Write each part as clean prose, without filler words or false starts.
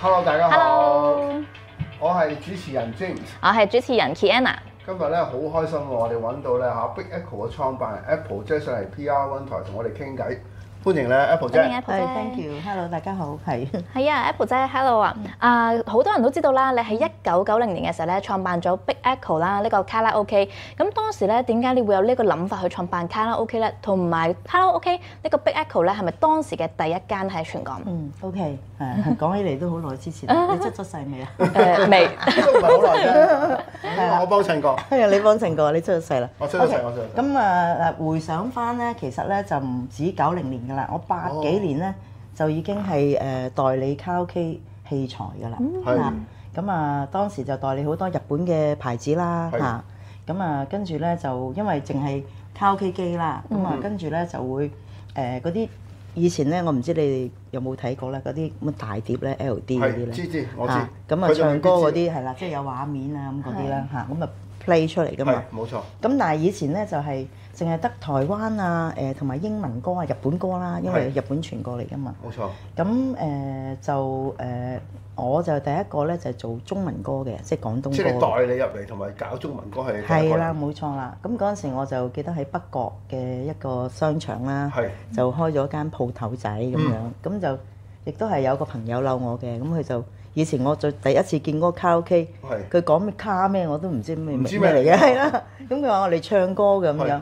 Hello， 大家好。Hello，我係主持人 James。我係主持人 Kiana。今日咧好開心喎，我哋揾到咧嚇 Big Echo 嘅創辦人 Apple 姐上嚟 PR1 台同我哋傾偈。歡迎咧 Apple 姐。歡迎 Apple 姐。 Thank you。Hello， 大家好，係。係啊 ，Apple 姐 ，Hello 啊！好多人都知道啦，你喺1990年嘅時候咧創辦咗 Big Echo 啦，呢個卡拉 OK。咁當時咧點解你會有呢個諗法去創辦卡拉 OK 咧？同埋卡拉 OK 呢個 Big Echo 咧係咪當時嘅第一間喺全港？OK， 講起嚟都好耐之前，你出咗世未啊？未，都唔係好耐啫。我幫襯過。係啊，你幫襯過，你出咗世啦。我出咗世，我出咗世。咁回想翻咧，其實咧就唔止90年㗎啦，我80幾年咧就已經係代理卡拉 OK 器材㗎啦。係。咁當時就代理好多日本嘅牌子啦嚇。咁跟住咧就因為淨係卡拉 OK 機啦，咁跟住咧就會嗰啲以前咧，我唔知你哋有冇睇過咧，嗰啲乜大碟咧 LD 嗰啲咧。知我知。咁唱歌嗰啲係啦，即係有畫面啊咁嗰啲啦嚇，咁啊 play 出嚟㗎嘛。係，冇錯。咁但係以前咧就係淨係得台灣啊同埋英文歌啊、日本歌啦，因為日本傳過嚟㗎嘛。冇錯。咁我就第一個咧就係做中文歌嘅，即係廣東歌。即係你代理入嚟同埋搞中文歌係。係啦，冇錯啦。咁嗰陣時我就記得喺北角嘅一個商場啦，就開咗間鋪頭仔咁樣，咁就亦都係有個朋友嬲我嘅，咁佢就以前我最第一次見嗰個卡拉 OK，佢講咩卡咩我都唔知咩嚟嘅，係啦。咁佢話我哋唱歌嘅咁樣。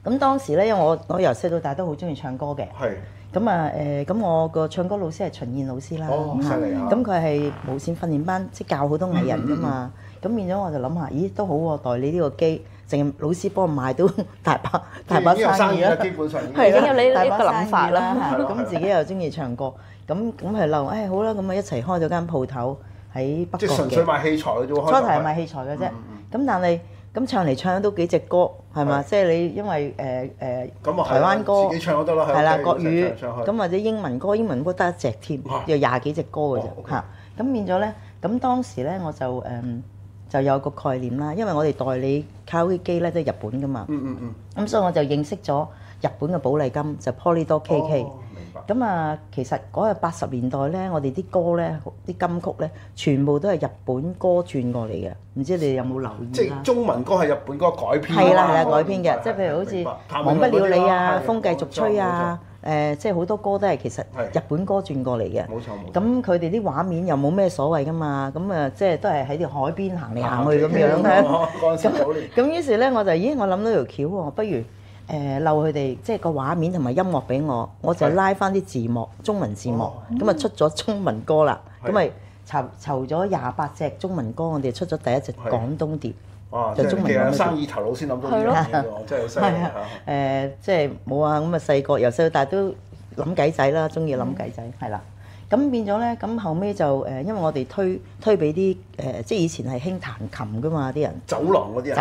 咁當時咧，因為我由細到大都好中意唱歌嘅。係。咁我個唱歌老師係秦燕老師啦。哦，犀利啊！咁佢係無線訓練班，即係教好多藝人㗎嘛。咁變咗我就諗下，咦都好喎，代理呢個機，淨係老師幫我賣都大把生意啦。基本上已經有你呢個諗法啦。咁自己又中意唱歌，咁係嬲，好啦，咁啊一齊開咗間鋪頭喺北角嘅。即係純粹賣器材嘅啫喎。初頭係賣器材嘅啫。咁但係咁唱嚟唱都幾隻歌係嘛？即係你因為台灣歌自己唱都得啦，係啦，國語咁或者英文歌得一隻添，有20幾隻歌嘅啫嚇。咁變咗咧，咁當時咧我就有個概念啦，因為我哋代理卡拉 OK 機咧都係日本噶嘛。咁所以我就認識咗日本嘅寶麗金就 Polydor KK。咁其實嗰日80年代咧，我哋啲歌咧，啲金曲咧，全部都係日本歌轉過嚟嘅。唔知你哋有冇留意？即係中文歌係日本歌改編。係啦改編嘅，即係譬如好似忘不了你啊、風繼續吹啊，即係好多歌都係其實日本歌轉過嚟嘅。冇錯。咁佢哋啲畫面又冇咩所謂噶嘛，咁即係都係喺條海邊行嚟行去咁樣咧。咁於是咧我就我諗到條橋喎，不如漏佢哋即係個畫面同埋音樂俾我，我就拉翻啲字幕，中文字幕，咁啊出咗中文歌啦，咁咪籌咗28隻中文歌，我哋出咗第一隻廣東碟，就中文歌。生意頭腦先諗到呢樣嘢喎，真係好犀利嚇！即係冇啊，咁啊細個由細到大都諗計仔啦，中意諗計仔，係啦。咁變咗咧，咁後尾就因為我哋推俾啲即係以前係興彈琴噶嘛啲人，走廊嗰啲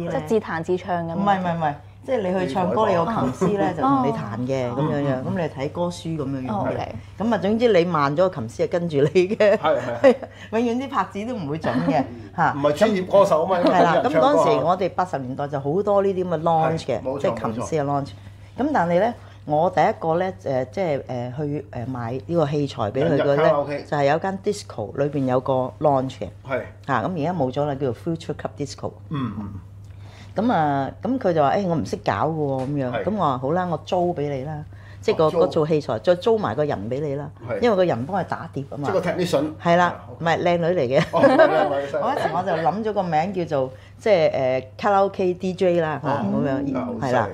咧，即係自彈自唱咁。唔係。即係你去唱歌，你有琴師咧就同你彈嘅咁樣樣，咁你睇歌書咁樣樣嚟。咁啊總之你慢咗個琴師係跟住你嘅，永遠啲拍子都唔會準嘅嚇。唔係專業歌手啊嘛。係啦，咁當時我哋80年代就好多呢啲咁嘅 launch 嘅，即係琴師嘅 launch。咁但係咧，我第一個咧即係去買呢個器材俾佢嘅咧，就係有間 disco 裏邊有個 launch 嘅。係嚇，咁而家冇咗啦，叫做 Future Club Disco。咁佢就話：我唔識搞嘅喎，咁樣。咁我話好啦，我租俾你啦，即係個做器材，再租埋個人俾你啦。因為個人幫佢打碟啊嘛。即係個 technician。係啦，唔係靚女嚟嘅。嗰陣時我就諗咗個名叫做即係卡拉 OK DJ 啦，咁樣係啦。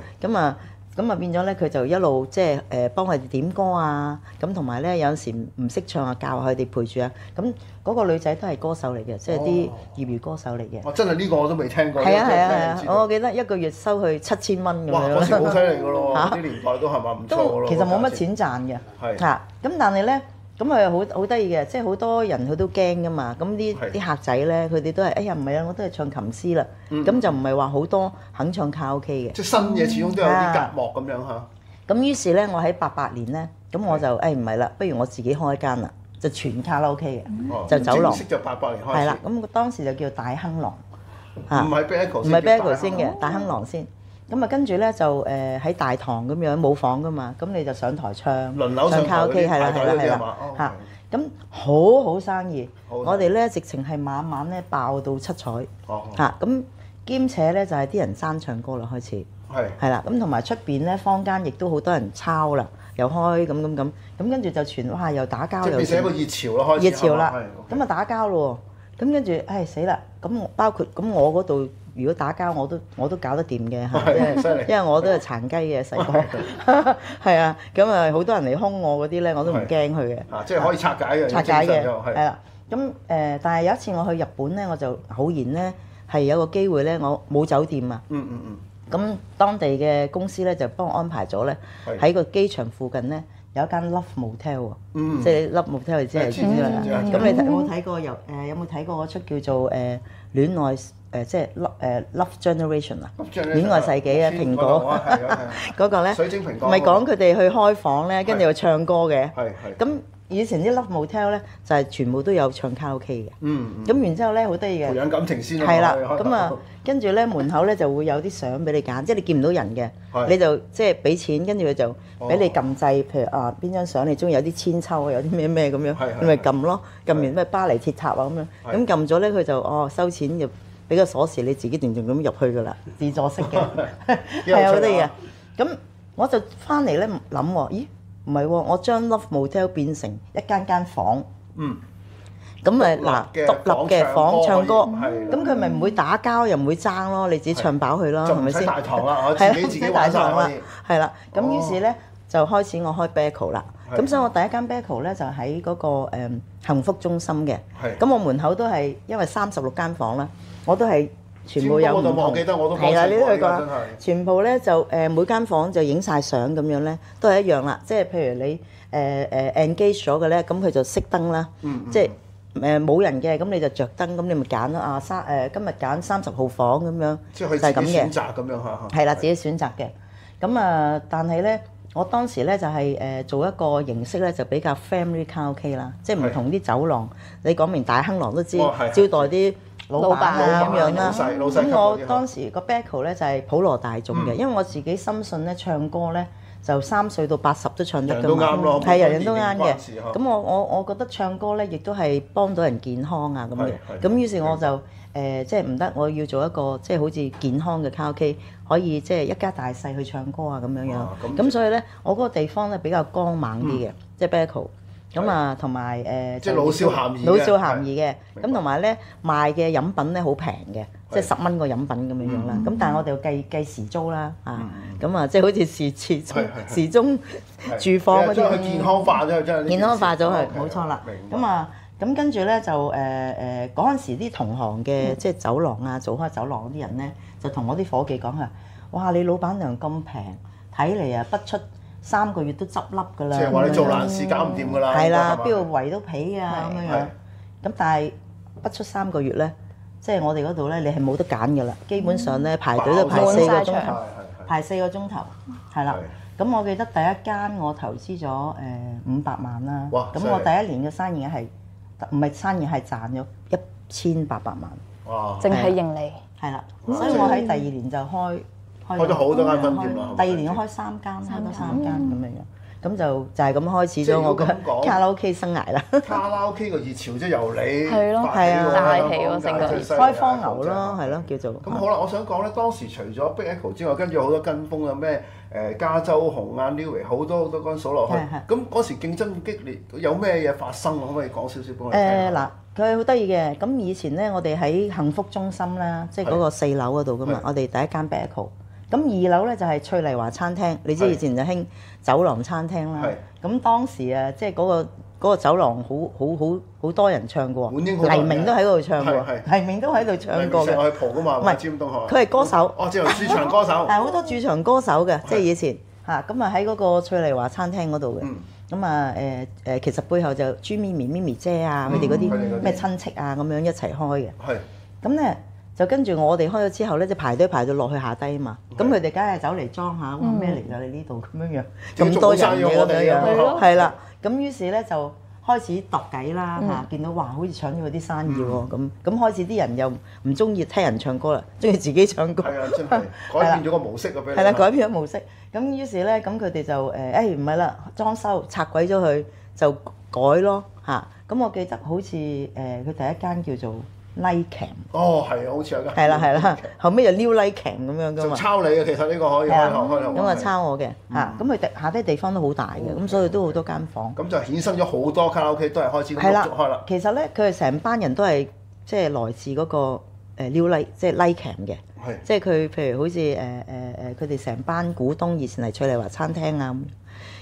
咁啊變咗咧，佢就一路即係幫佢哋點歌啊，咁同埋咧有陣時唔識唱啊，教佢哋陪住啊。咁嗰個女仔都係歌手嚟嘅，即係啲業餘歌手嚟嘅。真係呢個我都未聽過。係啊！我記得一個月收佢7000蚊咁樣。哇！嗰時好犀利㗎咯，啲年代都係嘛唔錯㗎咯。其實冇乜錢賺嘅。嚇！咁但係咧，咁佢好得意嘅，即係好多人佢都驚㗎嘛。咁啲客仔咧，佢哋都係唔係啊，我都係唱琴師啦。咁就唔係話好多肯唱卡拉 OK 嘅。即係新嘢始終都有啲隔膜咁樣嚇。咁於是咧，我喺88年咧，咁我就唔係啦，不如我自己開一間啦，就全卡拉 OK 嘅，就走廊。正式就88年開始。係啦，咁當時就叫大亨廊。唔係 Big Echo 唔係 Big Echo 先嘅，大亨廊先。咁啊跟住咧就喺大堂咁樣冇房噶嘛，咁你就上台唱，輪流上卡拉 OK 係啦嚇，咁好生意，我哋咧直情係晚晚咧爆到七彩嚇，咁兼且咧就係啲人爭唱歌啦開始，係啦，咁同埋出邊咧坊間亦都好多人抄啦，又開咁跟住就傳哇又打交又，即係變成一個熱潮咯，開始熱潮啦，咁啊打交咯喎，咁跟住唉死啦，咁包括咁我嗰度。如果打交我都搞得掂嘅嚇，因為我都係殘雞嘅細個，係啊，咁啊好多人嚟兇我嗰啲咧，我都唔驚佢嘅。即係可以拆解嘅。拆解嘅，係啦。咁但係有一次我去日本咧，我就偶然咧係有個機會咧，我冇酒店啊。咁當地嘅公司咧就幫我安排咗咧，喺個機場附近咧有一間 Love Motel 喎，即係 Love Motel 你知係知啦。咁你有冇睇過有冇睇過嗰出叫做戀愛？即係Love Generation 啊，戀愛世紀啊，蘋果嗰個咧，水晶蘋果，咪講佢哋去開房咧，跟住去唱歌嘅。咁以前啲 Love Motel 咧就係全部都有唱卡拉 OK 嘅。咁然之後咧好得意嘅，培養感情先。係啦，咁啊跟住咧門口咧就會有啲相俾你揀，即係你見唔到人嘅，你就即係俾錢，跟住佢就俾你撳掣，譬如啊邊張相你中意有啲千秋啊，有啲咩咁樣，你咪撳咯，撳完咩巴黎鐵塔啊咁樣，咁撳咗咧佢就收錢就。俾個鎖匙你自己斷斷咁入去㗎啦，自助式嘅，係好得意嘅。咁我就翻嚟咧諗喎，咦唔係喎，我將 Love Motel 變成一間房，咁誒嗱獨立嘅房唱歌，咁佢咪唔會打交又唔會爭咯，你自己唱飽佢咯，係咪先？大堂啦，我自己玩晒啦，係啦。咁於是咧就開始我開 Beco 啦。咁所以我第一間 Beco 咧就喺嗰個幸福中心嘅。咁我門口都係因為36間房啦。我都係全部有唔同，我記得我都係啦，呢都去過，全部咧就每間房就影晒相咁樣咧，都係一樣啦。即係譬如你engage 咗嘅咧，咁佢就熄燈啦。即係冇人嘅，咁你就着燈，咁你咪揀咯啊今日揀30號房咁樣，即係佢自己選擇咁樣嚇。係啦，自己選擇嘅。咁啊，但係咧，我當時咧就係做一個形式咧，就比較 family 卡拉 OK 啦，即係唔同啲酒廊。你講明大亨廊都知，招待啲老闆啊咁樣啦，咁我當時個 Beco 咧就係普羅大眾嘅，因為我自己深信咧唱歌咧就3歲到80都唱得㗎嘛，係人人都啱嘅。咁我覺得唱歌咧亦都係幫到人健康啊咁嘅。咁於是我就即係唔得，我要做一個即係好似健康嘅卡拉 OK，可以即係一家大細去唱歌啊咁樣樣。咁所以咧，我嗰個地方咧比較光猛啲嘅，即係 Beco。咁啊，同埋即係老少咸宜嘅，老少咸宜嘅。咁同埋咧賣嘅飲品咧好平嘅，即係10蚊個飲品咁樣樣啦。咁但係我哋要計時租啦，咁啊即係好似時鐘住房嗰啲。將佢健康化咗，真係健康化咗佢，冇錯啦。咁啊，咁跟住咧就嗰陣時啲同行嘅即係酒廊啊，做開酒廊嗰啲人咧，就同我啲伙計講啊，哇！你老闆娘咁平，睇嚟啊不出3個月都執笠㗎啦！即係話你做爛事搞唔掂㗎啦！係啦，邊度圍到皮啊咁樣樣。咁但係不出3個月咧，即係我哋嗰度咧，你係冇得揀㗎啦。基本上咧排隊都排4個鐘頭，排4個鐘頭，係啦。咁我記得第一間我投資咗500萬啦。咁我第1年嘅生意係唔係生意係賺咗1800萬。哇！淨係盈利。係啦，所以我喺第2年就開咗好多間分店啦。第2年我開3間，開多3間咁樣樣，咁就係咁開始咗我嘅卡拉 OK 生涯啦。卡拉 OK 個熱潮即係由你係咯，係啊，大起喎成個開荒牛咯，係咯叫做。咁好啦，我想講咧，當時除咗 Big Echo 之外，跟住好多跟風啊，咩加州紅啊、Neway 好多間數落去。咁嗰時競爭激烈，有咩嘢發生？可唔可以講少少俾我哋聽？嗱，佢好得意嘅。咁以前咧，我哋喺幸福中心啦，即係嗰個4樓嗰度噶嘛，我哋第一間 Big Echo。咁2樓咧就係翠麗華餐廳，你知以前就興酒廊餐廳啦。咁當時啊，即係嗰個酒廊好多人唱過，黎明都喺嗰度唱過，黎明都喺度唱過嘅。我去蒲噶嘛，唔係，佢係歌手。哦，即係駐場歌手。但係好多駐場歌手嘅，即係以前嚇咁啊喺嗰個翠麗華餐廳嗰度嘅。咁啊其實背後就朱咪咪姐啊，佢哋嗰啲咩親戚啊咁樣一齊開嘅。係。咁咧。就跟住我哋開咗之後咧，就排隊排到落去下低啊嘛。咁佢哋梗係走嚟裝下，哇咩嚟㗎？你呢度咁樣樣咁多人嘅咁樣樣，係啦。咁於是咧就開始度計啦嚇，見到哇好似搶咗佢啲生意喎咁開始啲人又唔中意聽人唱歌啦，中意自己唱歌。係啊，真係改變咗個模式啊！俾你係啦，改變咗模式。咁於是咧，咁佢哋就唔係啦，裝修拆鬼咗佢就改咯嚇。咁我記得好似佢第一間叫做 Lightcam。哦，係啊，好似有間。係啦，後尾就 New Lightcam 咁樣噶嘛。就抄你嘅，其實呢個可以開頭。咁啊抄我嘅嚇，咁佢下低地方都好大嘅，咁所以都好多間房。咁就衍生咗好多卡拉 OK 都係開始陸續開啦。其實咧，佢哋成班人都係即係來自嗰個 New Light，即係 Lightcam 嘅。係。即係佢譬如好似佢哋成班股東以前係翠麗華餐廳啊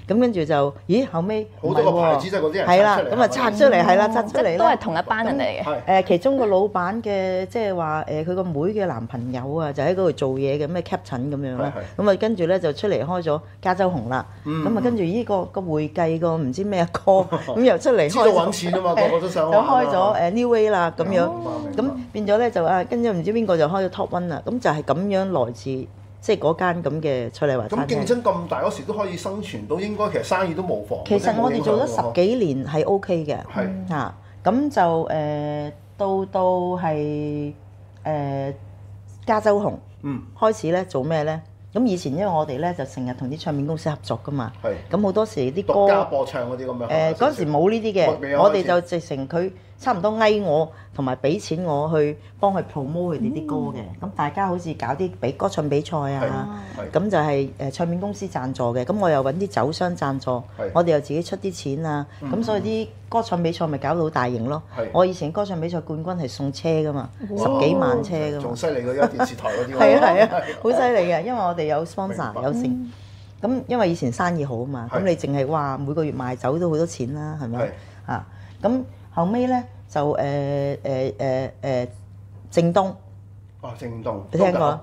咁跟住就，咦後尾好多個牌子都係嗰啲人係啦，咁啊拆出嚟係啦，拆出嚟都係同一班人嚟嘅。其中個老闆嘅即係話佢個妹嘅男朋友啊，就喺嗰度做嘢嘅咩 Captain 咁樣啦。咁啊跟住咧就出嚟開咗加州紅啦。咁啊跟住呢個會計個唔知咩哥咁又出嚟開。知道揾錢啊嘛，個個都想。就開咗New Way 啦咁樣。咁變咗咧就跟住唔知邊個就開咗 Top One 啦。咁就係咁樣來自。即係嗰間咁嘅翠麗華餐廳。咁競爭咁大嗰時都可以生存到，應該其實生意都無妨。其實我哋做咗10幾年係 OK 嘅。係嚇，咁就到係加州紅。開始咧做咩咧？咁以前因為我哋咧就成日同啲唱片公司合作噶嘛。係。咁好多時啲歌。獨家播唱嗰啲咁樣。嗰陣時冇呢啲嘅，我哋就直情佢差唔多嗌我同埋俾錢我去幫佢 promote 佢哋啲歌嘅。咁大家好似搞啲歌唱比賽啊，咁就係唱片公司贊助嘅。咁我又揾啲酒商贊助，我哋又自己出啲錢啊。咁所以啲歌唱比賽咪搞到好大型咯。我以前歌唱比賽冠軍係送車噶嘛，10幾萬車噶嘛。仲犀利過而家電視台嗰啲。係啊，好犀利嘅，因為我哋有 sponsor 有成。咁因為以前生意好啊嘛，咁你淨係哇每個月賣酒都好多錢啦，係咪啊？咁後尾咧就正東。正東。你聽過？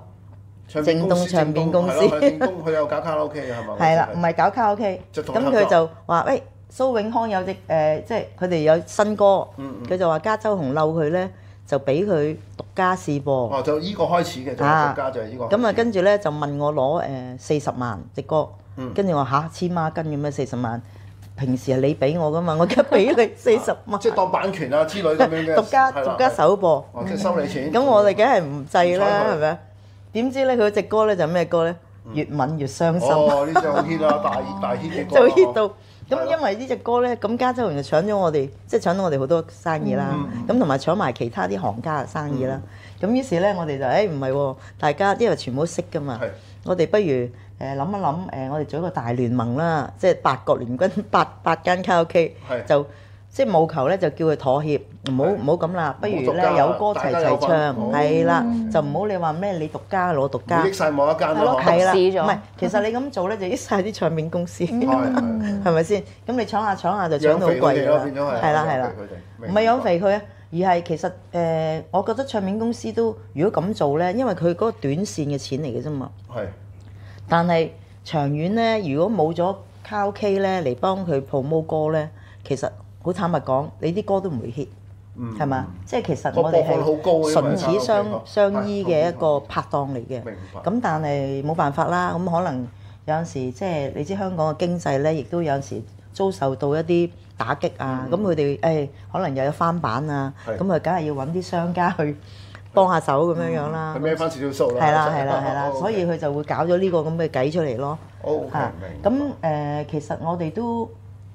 正東唱片公司。正東佢有搞卡拉 OK 嘅係咪？係啦，唔係搞卡拉 OK。咁佢就話：喂，蘇永康有隻即係佢哋有新歌，佢就話加州紅嬲佢咧，就俾佢獨家試播。哦，就依個開始嘅，就獨家就係依個。咁啊，跟住咧就問我攞40萬隻歌，跟住我嚇黐孖筋咁樣40萬。平時係你俾我噶嘛，我而家俾你40萬，即係當版權啊之類咁樣嘅，獨家首播，即係收你錢。咁我哋梗係唔制啦，係咪？點知咧佢隻歌咧就咩歌咧？越吻越傷心。哦，呢隻好 hit 啊，大 hit 嘅歌。就 hit 到，咁因為呢隻歌咧，咁加州紅就搶咗我哋，即係搶到我哋好多生意啦。咁同埋搶埋其他啲行家嘅生意啦。咁於是咧，我哋就唔係喎，大家因為全部都識噶嘛，我哋不如。諗一諗我哋做一個大聯盟啦，即係8國聯軍8間卡拉 OK，就即係務求咧就叫佢妥協，唔好咁啦，不如咧有歌齊唱，係啦，就唔好你話咩你獨家攞獨家，益曬某一間咯，係啦，唔係其實你咁做咧就益曬啲唱片公司，係咪先？咁你搶下就搶到好貴啦，係啦，唔係養肥佢啊，而係其實我覺得唱片公司都如果咁做咧，因為佢嗰個短線嘅錢嚟嘅啫嘛。係。但係長遠咧，如果冇咗卡拉 OK 咧嚟幫佢 promote 歌咧，其實好坦白講，你啲歌都唔會 hit，係嘛？即係其實我哋係唇齒相依嘅一個拍檔嚟嘅。咁但係冇辦法啦，咁可能有陣時即係你知香港嘅經濟咧，亦都有陣時遭受到一啲打擊啊。咁佢哋可能又有翻版啊，咁佢梗係要揾啲商家去幫下手咁樣樣啦，孭翻少少數啦。係啦，所以佢就會搞咗呢個咁嘅計出嚟咯。咁其實我哋都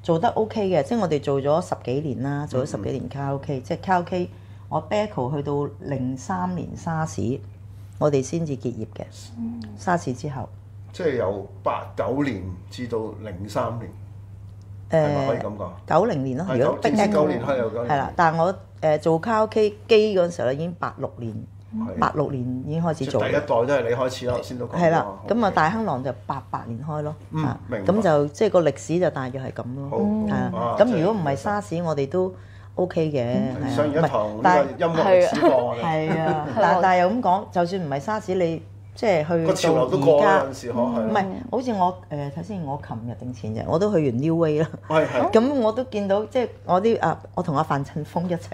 做得 OK 嘅，即係我哋做咗10幾年啦，做咗10幾年卡拉 OK，即係卡拉 OK。我 Beko 去到03年沙士，我哋先至結業嘅。沙士之後，即係由89年至到03年，係咪可以咁講？90年咯，如果逼9年係啦，但係我做卡拉 OK 機嗰陣時候咧，已經86年已經開始做。第一代都係你開始啦，先都講。係啦，咁啊大亨朗就88年開咯。明白。咁就即係個歷史就大約係咁咯。係啊。咁如果唔係沙士，我哋都 OK 嘅。上完一堂呢個音樂歷史課我哋。係啊，但係又咁講，就算唔係沙士，你即係去個潮流都過啦，有陣時可係。唔係，好似我睇先，我琴日定前日我都去完 New Way 啦。係。咁我都見到即係我同阿范振鋒一齊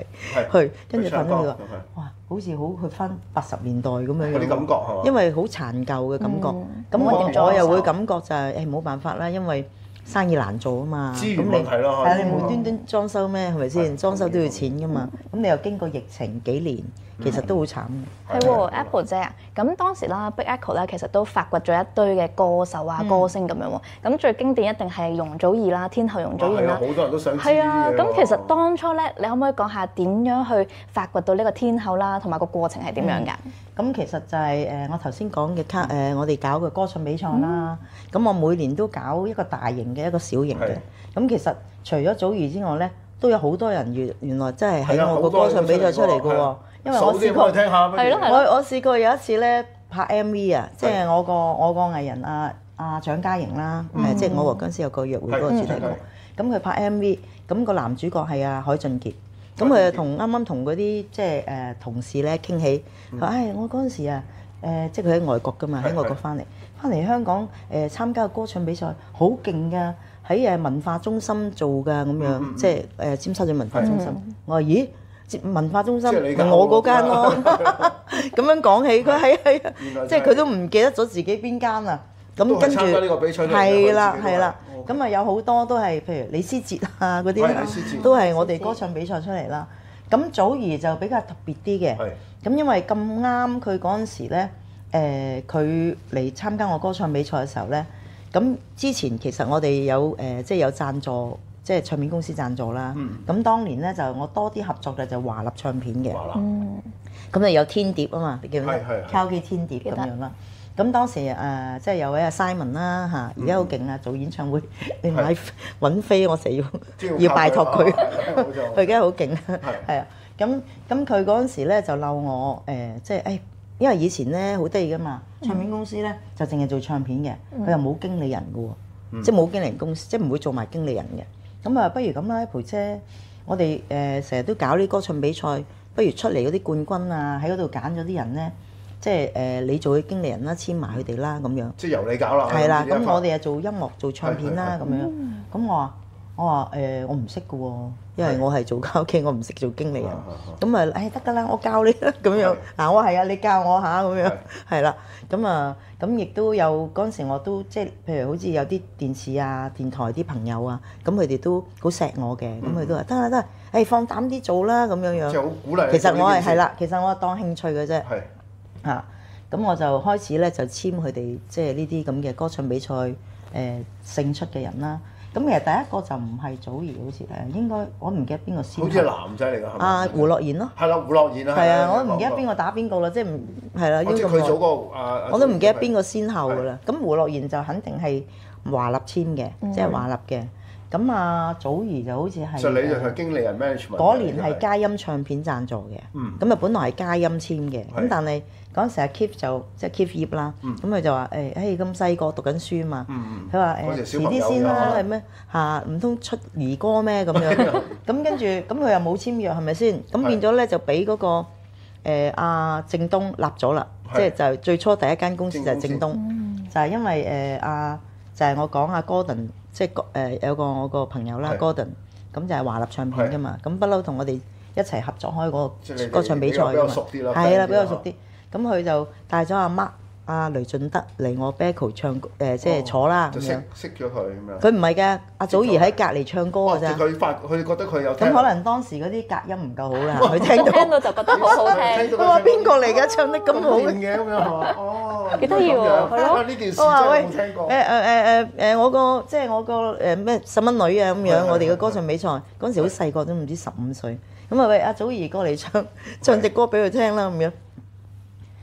去，跟住范振鋒話：哇，好似好去翻80年代咁樣。有啲感覺係嘛？因為好殘舊嘅感覺。咁我又會感覺就係冇辦法啦，因為生意難做啊嘛。資源問題咯。係啊，你無端端裝修咩？係咪先？裝修都要錢噶嘛。咁你又經過疫情幾年，其實都好慘嘅。係喎，Apple 姐啊，咁當時啦，Big Echo 咧其實都發掘咗一堆嘅歌手啊、歌星咁樣喎。咁最經典一定係容祖兒啦，天后容祖兒啦。好多人都想知。係啊，咁其實當初咧，你可唔可以講下點樣去發掘到呢個天后啦，同埋個過程係點樣㗎？咁其實就係我頭先講嘅我哋搞嘅歌唱比賽啦。咁我每年都搞一個大型嘅一個小型嘅。咁其實除咗祖兒之外咧，都有好多人原來真係喺我個歌唱比賽出嚟嘅喎。因為我試過聽下，我試過有一次咧拍 MV 啊，即係我個藝人阿蔣嘉瑩啦，即係我和僵屍有個約會嗰個主題曲。咁佢拍 MV，咁個男主角係阿海俊傑。咁佢就啱啱同嗰啲即係同事咧傾起，佢話：我嗰陣時啊，即係佢喺外國㗎嘛，喺外國翻嚟香港參加個歌唱比賽，好勁㗎，喺文化中心做㗎咁樣，即係尖沙咀文化中心。我話：咦？文化中心咪我嗰間咯，咁樣講起佢係即係佢都唔記得咗自己邊間啊。咁跟住係啦，咁啊有好多都係譬如李思捷啊嗰啲都係我哋歌唱比賽出嚟啦。咁祖兒就比較特別啲嘅，咁因為咁啱佢嗰陣時咧，佢嚟參加我歌唱比賽嘅時候咧，咁之前其實我哋有即係有贊助。即係唱片公司贊助啦，咁當年咧就我多啲合作嘅就華納唱片嘅，咁你有天碟啊嘛，叫咩？卡拉 OK 天碟咁樣啦。咁當時即係有位阿 Simon 啦嚇，而家好勁啊，做演唱會你買揾飛，我成日要拜託佢，佢而家好勁，係啊。咁佢嗰陣時咧就嬲我即係因為以前咧好得意噶嘛，唱片公司咧就淨係做唱片嘅，佢又冇經理人嘅喎，即係冇經理人公司，即係唔會做埋經理人嘅。咁啊，不如咁啦，培姐，我哋成日都搞啲歌唱比賽，不如出嚟嗰啲冠軍啊，喺嗰度揀咗啲人咧，即係你做佢經理人啦，簽埋佢哋啦，咁樣。即係由你搞啦。係啦，咁我哋啊做音樂做唱片啦，咁樣。咁我話我唔識嘅喎，因為我係做卡拉 OK，我唔識做經理人。咁啊得㗎啦，我教你啦，咁樣。嗱，我係啊，你教我下咁樣，係啦。咁亦都有嗰陣時，我都即係譬如好似有啲電視啊、電台啲朋友啊，咁佢哋都好錫我嘅，咁佢都話得啦，放膽啲做啦，咁樣樣。就好鼓勵。其實我係啦，其實我係當興趣嘅啫。係。嚇，咁我就開始咧就簽佢哋即係呢啲咁嘅歌唱比賽勝出嘅人啦。咁其實第一個就唔係祖兒，好似應該我唔記得邊個先。好似係男仔嚟㗎，係咪？胡樂賢咯。係啦，胡樂賢啊。係啊，我都唔記得邊個打邊個啦，即係唔係啦。即係佢早過我都唔記得邊個先後㗎啦。咁胡樂賢就肯定係華納簽嘅，即係華納嘅。咁祖兒就好似係。就你就係經理人 management。嗰年係佳音唱片贊助嘅。咁啊，本來係佳音簽嘅，咁但係嗰陣時阿 Keith 就即係 Keith 葉啦，咁佢就話咁細個讀緊書嘛，佢話遲啲先啦，係咩嚇？唔通出兒歌咩咁樣？咁跟住咁佢又冇簽約係咪先？咁變咗咧就俾嗰個阿正東立咗啦，即係就最初第一間公司就係正東，就係因為就係我講阿 Gordon，即係有個我個朋友啦 Gordon，咁就係華納唱片㗎嘛，咁不嬲同我哋一齊合作開嗰個歌唱比賽㗎嘛，係啦，比較熟啲。咁佢就帶咗阿 Mark 阿雷俊德嚟我 Beko 唱即係坐啦咁樣。識咗佢咁樣。佢唔係㗎，阿祖兒喺隔離唱歌㗎咋。佢覺得佢有。咁可能當時嗰啲隔音唔夠好啦，佢聽到就覺得好好聽。佢話邊個嚟㗎？唱得咁好嘅咁樣係嘛？哦，幾得意喎，係咯。呢件事真係冇聽過。我個即係我個咩細蚊女啊咁樣，我哋嘅歌唱比賽嗰陣時好細個，都唔知15歲。咁啊喂，阿祖兒過嚟唱隻歌俾佢聽啦咁樣。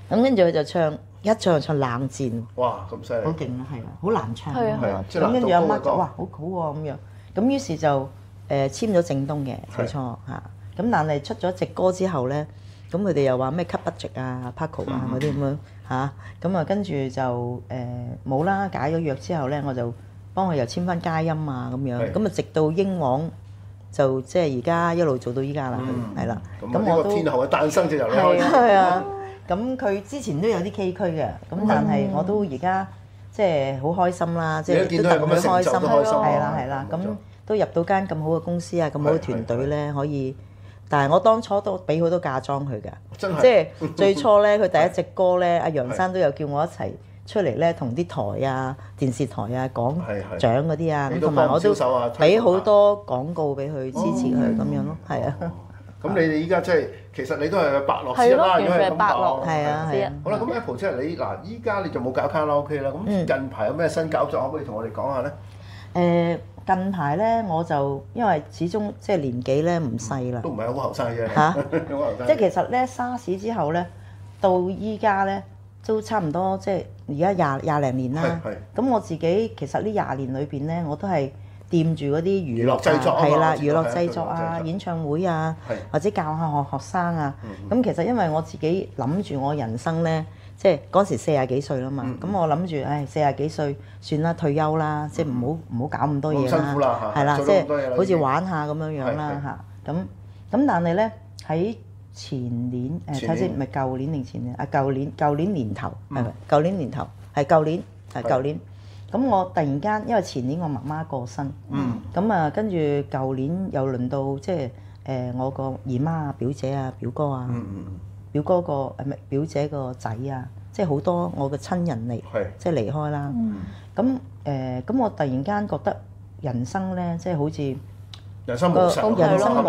咁跟住佢就一唱就唱冷戰。哇！咁犀利。好勁啊，係啊，好難唱。係啊。咁跟住阿媽就哇，好好喎咁樣。咁於是就簽咗正東嘅最初嚇。咁但係出咗隻歌之後咧，咁佢哋又話咩 cut budget 啊、Paco 啊嗰啲咁樣嚇。咁啊跟住就冇啦，解咗約之後咧，我就幫佢又簽翻佳音啊咁樣。咁啊直到英皇就即係而家一路做到依家啦，係啦。咁我都天后嘅誕生就由你開始。係啊。咁佢之前都有啲崎嶇嘅，咁但係我都而家即係好開心啦，即係都戥佢開心，係啦，咁都入到間咁好嘅公司啊，咁好嘅團隊咧，可以。但係我當初都俾好多嫁妝佢㗎，即係最初咧，佢第一隻歌咧，阿楊生都有叫我一齊出嚟咧，同啲台啊、電視台啊講獎嗰啲啊，咁同埋我都俾好多廣告俾佢支持佢咁樣咯，係啊。咁你哋依家即係其實你都係伯樂之一啦，如果係咁講。係啊係啊。好啦，咁 Apple 即係你嗱，依家你就冇搞卡拉 OK 啦。咁近排有咩新搞作可唔可以同我哋講下咧？近排咧我就因為始終即係年紀咧唔細啦，都唔係好後生嘅嚇，即係其實咧沙士之後咧到依家咧都差唔多，即係而家廿零年啦。咁我自己其實呢20年裏邊咧，我都係掂住嗰啲娛樂製作係啦，娛樂製作啊、演唱會啊，或者教下學生啊。咁其實因為我自己諗住我人生咧，即係嗰時40幾歲啦嘛。咁我諗住40幾歲算啦，退休啦，即係唔好搞咁多嘢啦。係啦，即係好似玩下咁樣樣啦嚇。咁但係咧喺前年睇先，唔係舊年定前年啊？舊年年頭係咪？舊年年頭係舊年。咁我突然間，因為前年我媽媽過身，咁啊跟住舊年又輪到即係我個姨媽啊、表姐啊、表哥啊、表哥個唔係表姐個仔啊，即係好多我嘅親人嚟，即係離開啦。咁我突然間覺得人生咧，即係好似人生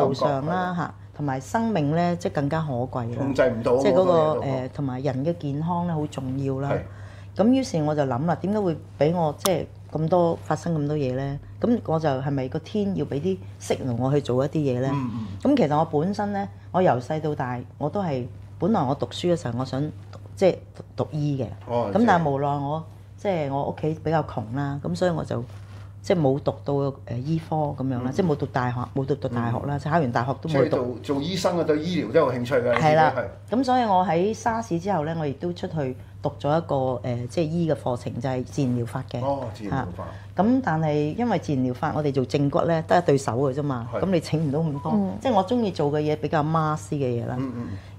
無常啦嚇，同埋生命咧即係更加可貴啦，控制唔到，即係嗰個同埋人嘅健康咧好重要啦。咁於是我就諗啦，點解會俾我即係咁多發生咁多嘢咧？咁我就係咪個天要俾啲signal我去做一啲嘢咧？咁其實我本身咧，我由細到大我都係本來我讀書嘅時候，我想即係讀醫嘅。咁但係無奈我即係我屋企比較窮啦，咁所以我就即係冇讀到醫科咁樣啦，即係冇讀大學啦，就考完大學都冇讀。做醫生啊，對醫療都有興趣㗎。係啦，咁所以我喺沙士之後咧，我亦都出去讀咗一個即係醫嘅課程，就係自然療法嘅。自然療法。咁但係因為自然療法，我哋做正骨咧得一對手嘅啫嘛，咁你請唔到咁多。即係我中意做嘅嘢比較 mass 嘅嘢啦。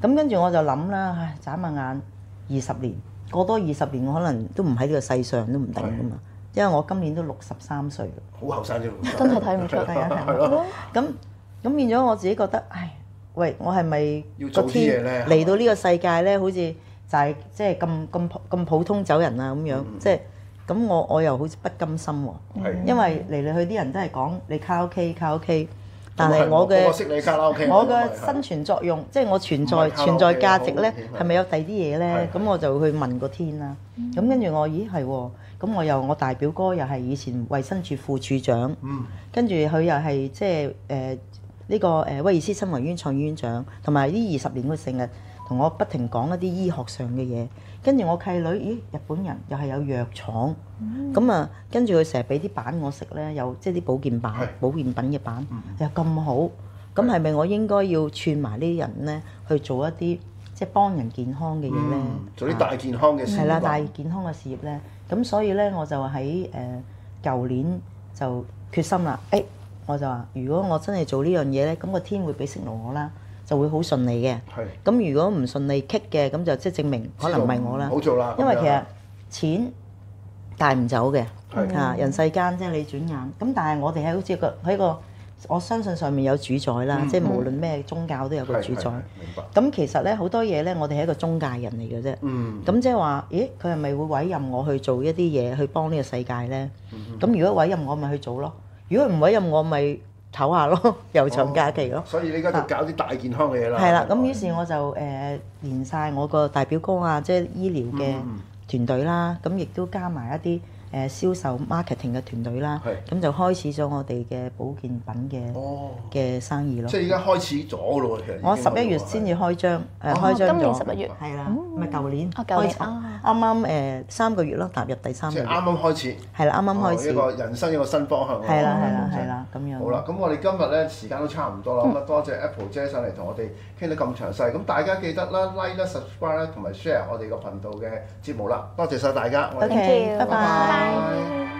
咁跟住我就諗啦，眨下眼20年，過多20年，我可能都唔喺呢個世上都唔定㗎嘛。因為我今年都63歲，好後生啫，真係睇唔出。係咯。咁變咗我自己覺得，喂，我係咪個天嚟到呢個世界咧？好似就係即係咁普通走人啊咁樣，即係咁我又好似不甘心喎。因為嚟嚟去啲人都係講你卡拉 OK，但係我嘅生存作用，即係我存在價值咧，係咪有第啲嘢咧？咁我就去問個天啦。咁跟住我，咦係喎。咁我大表哥又係以前衛生署副處長，跟住佢又係即係呢個威爾斯親王醫院創院長，同埋呢20年佢成日同我不停講一啲醫學上嘅嘢。跟住我契女，咦日本人又係有藥廠，咁啊跟住佢成日俾啲板我食咧，有即係啲保健品嘅板，又咁好，咁係咪我應該要串埋呢啲人咧去做一啲即係幫人健康嘅嘢咧？做啲大健康嘅事業。係啦，大健康嘅事業咧。咁所以咧，我就喺舊年就決心啦。我就話：如果我真係做呢樣嘢咧，咁個天會俾承諾我啦，就會好順利嘅。咁如果唔順利棘嘅，咁就即係證明可能唔係我啦。好做啦。因為其實錢帶唔走嘅，人世間即係你轉眼。咁但係我哋係好似喺個我相信上面有主宰啦，即係無論咩宗教都有個主宰。明白。咁其實咧好多嘢咧，我哋係一個中介人嚟嘅啫。咁即係話，咦，佢係咪會委任我去做一啲嘢去幫呢個世界咧？咁如果委任我，咪去做咯；如果唔委任我，咪唞下咯，悠長假期咯。所以你而家就搞啲大健康嘅嘢啦。係啦，咁於是我就連晒我個大表哥啊，即係醫療嘅團隊啦，咁亦都加埋一啲銷售 marketing 嘅團隊啦，咁就開始咗我哋嘅保健品嘅生意咯。即係而家開始咗咯喎，其實。我11月先至開張，開張咗。今年11月。係啦，咪舊年開始。啱啱3個月咯，踏入第3個月。即係啱啱開始。係啦，啱啱開始。一個人生一個新方向。係啦，咁樣。好啦，咁我哋今日咧時間都差唔多啦，咁啊多謝 Apple 姐上嚟同我哋傾得咁詳細，咁大家記得啦 like 啦 subscribe 啦同埋 share 我哋個頻道嘅節目啦，多謝晒大家。OK，拜拜。